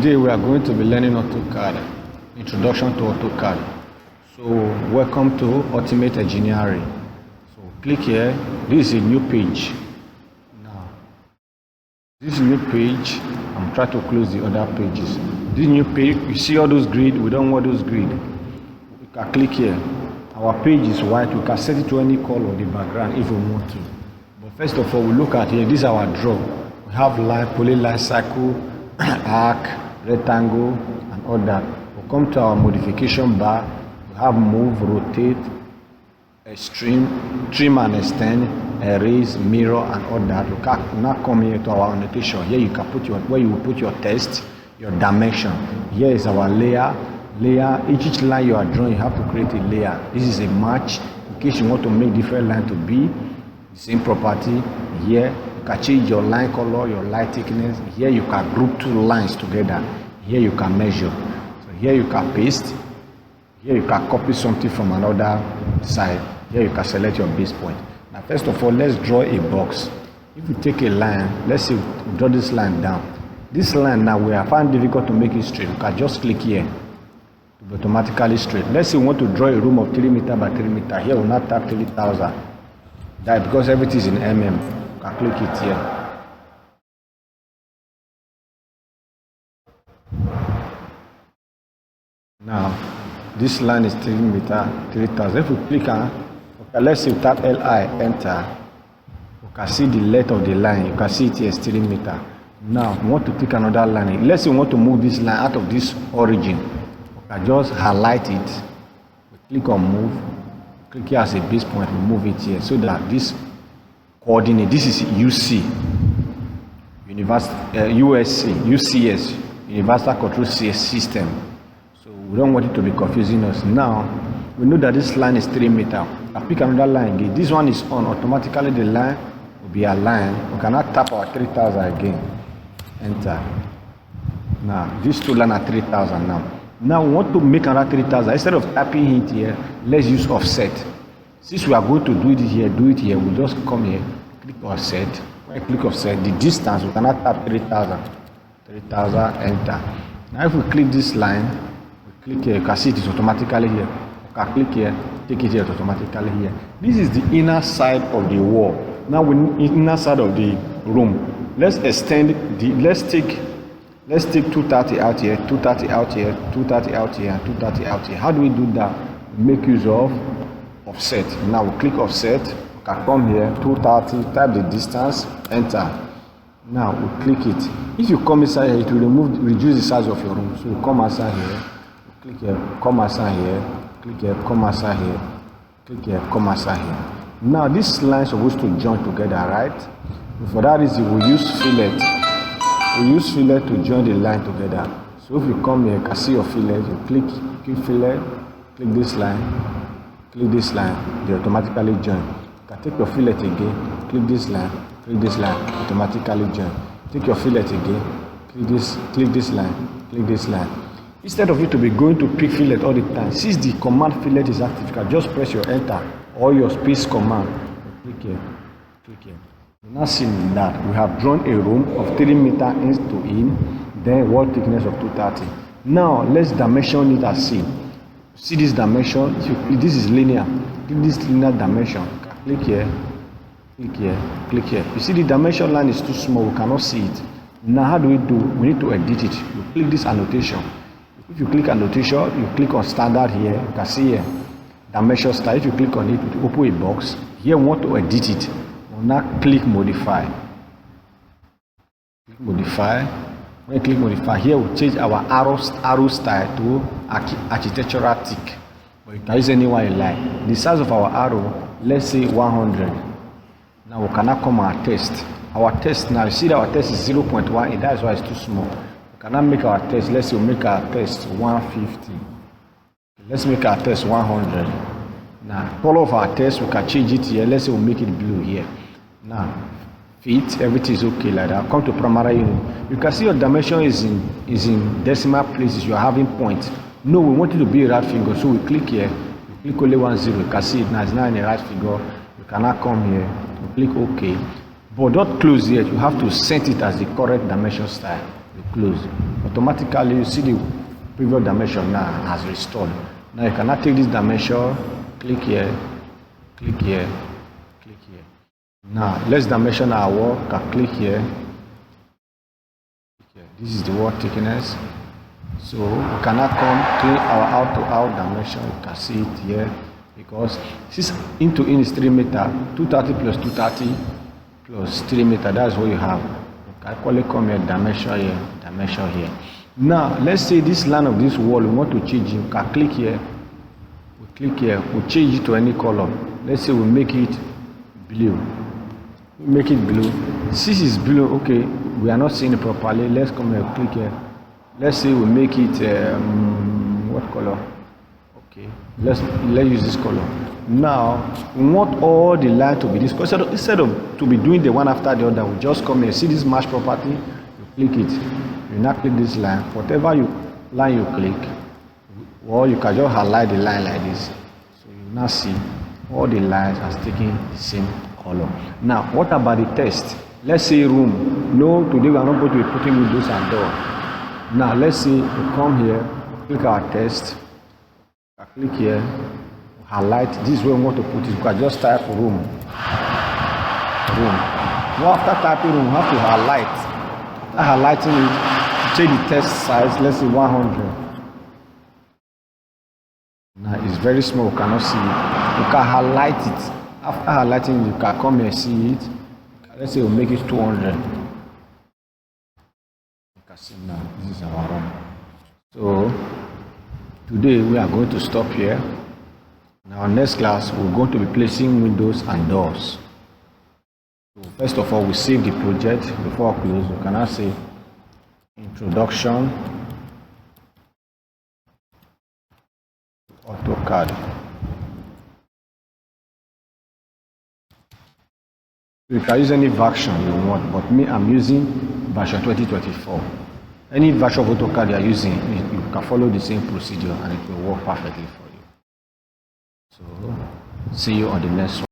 Today we are going to be learning Autocad, Introduction to Autocad. So welcome to Ultimate Engineering. So click here. This is a new page. Now this new page, I'm trying to close the other pages. This new page, you see all those grid, we don't want those grid. You can click here. Our page is white, we can set it to any color of the background if we want to. But first of all, we look at here, this is our draw. We have line, polyline, circle, arc, rectangle, and all that. We'll come to our modification bar. We have move, rotate, extreme, trim and extend, erase, mirror, and all that. We can now come here to our annotation. Here you can put your, where you will put your text, your dimension. Here is our layer. Each line you are drawing, you have to create a layer. This is a match in case you want to make different line to be the same property. Here you can change your line color, your line thickness. Here you can group two lines together. Here you can measure. So here you can paste. Here you can copy something from another side. Here you can select your base point. Now first of all, let's draw a box. If you take a line, let's say we draw this line down. This line now, we have found difficult to make it straight. You can just click here to be automatically straight. Let's say we want to draw a room of 3 meter by 3 meter. Here we'll not tap 3,000. That because everything is in mm. You can click it here. Now this line is 3 meter, 3,000. If we click on, okay, let's say we tap LI, enter. You can see the length of the line. You can see it here is 3 meter. Now we want to take another line. Let's say we want to move this line out of this origin. You can just highlight it. We click on move. Click here as a base point. We move it here so that this coordinate. This is UC, UCS, Universal Control System. We don't want it to be confusing us. Now, we know that this line is 3 meter. I pick another line again. This one is on. Automatically, the line will be aligned. We cannot tap our 3,000 again. Enter. Now, these two lines are 3,000 now. Now, we want to make another 3,000. Instead of tapping it here, let's use offset. Since we are going to do it here, we'll just come here, click offset. When I click offset, the distance, we cannot tap 3,000. 3,000, enter. Now, if we click this line, click here, you can see it is automatically here. You can click here, take it here, automatically here. This is the inner side of the wall. Now we need inner side of the room. Let's extend the, let's take 230 out here, 230 out here, 230 out here, 230 out here. How do we do that? We make use of offset. Now we click offset, you can come here, 230, type the distance, enter. Now we click it. If you come inside here, it will reduce the size of your room. So you come outside here. Click here, come outside here, click here, come outside here, click here, come outside here. Now this line is supposed to join together, right? For that reason, we use fillet. We use fillet to join the line together. So if you come here, you can see your fillet, you click fillet, click this line, they automatically join. You can take your fillet again, click this line, automatically join. Take your fillet again, click this line. Instead of you to be going to pick fillet all the time, since the command fillet is active, you can just press your enter or your space command. Click here. You now see that we have drawn a room of 3 meter in to in, then wall thickness of 230. Now let's dimension it as seen. See this dimension? This is linear. Give this linear dimension. Click here. You see the dimension line is too small, we cannot see it. Now how do we do? We need to edit it. You click this annotation. If you click annotation, you click on standard here, you can see here, dimension style. If you click on it, it will open a box. Here we want to edit it. We'll now click modify. When you click modify, here we'll change our arrow style to architectural tick. But you can use anyone you like. The size of our arrow, let's say 100. Now we cannot come our test. Our test now, you see that our test is 0.1, that is why it's too small. Cannot make our test. Let's say we make our test 150. Let's make our test 100. Now, color of our test, we can change it here. Let's say we make it blue here. Now, fit, everything is okay like that. Come to primary unit. You can see your dimension is in decimal places. You are having points. No, we want it to be a right figure. So we click here. We click only 10. You can see it now. It's now in a right figure. You cannot come here. We click OK. But don't close yet. You have to set it as the correct dimension style. you close. Automatically you see the previous dimension now has restored. Now you cannot take this dimension, click here, click here, click here. Now let's dimension our wall, can click here. This is the wall thickness. So we cannot come clean our out-to-out dimension. You can see it here because this in is 3 meter, 230 plus 230 plus 3 meter. That's what you have. You can actually come here, dimension here, dimension here. Now let's say this line of this wall we want to change it. You can click here. We click here. We change it to any color. Let's say we make it blue. We make it blue. This is blue. Okay, we are not seeing it properly. Let's come here. Click here. Let's say we make it what color? Okay, let's use this color. Now we want all the line to be this color. Instead of to be doing the one after the other, we just come here. See this match property. You click it. You now click this line. Whatever line you click, or you can just highlight the line like this. So you now see all the lines are taking the same color. Now what about the text? Let's say room. No, today we are not going to be putting windows and doors. Now let's see, we come here, click our text, click here, highlight. This is where we want to put it. You can just type room. Room. Now after typing room, we have to highlight. After highlighting it, change the text size. Let's say 100. Now it's very small. We cannot see it. You can highlight it. After highlighting, you can come here and see it. Let's say we'll make it 200. Now this is our room. So today we are going to stop here. In our next class we're going to be placing windows and doors. So first of all we save the project. Before I close, we can now say Introduction to Autocad. You can use any version you want, but me I'm using version 2024. Any version of AutoCAD you are using, you can follow the same procedure and it will work perfectly for you. So see you on the next one.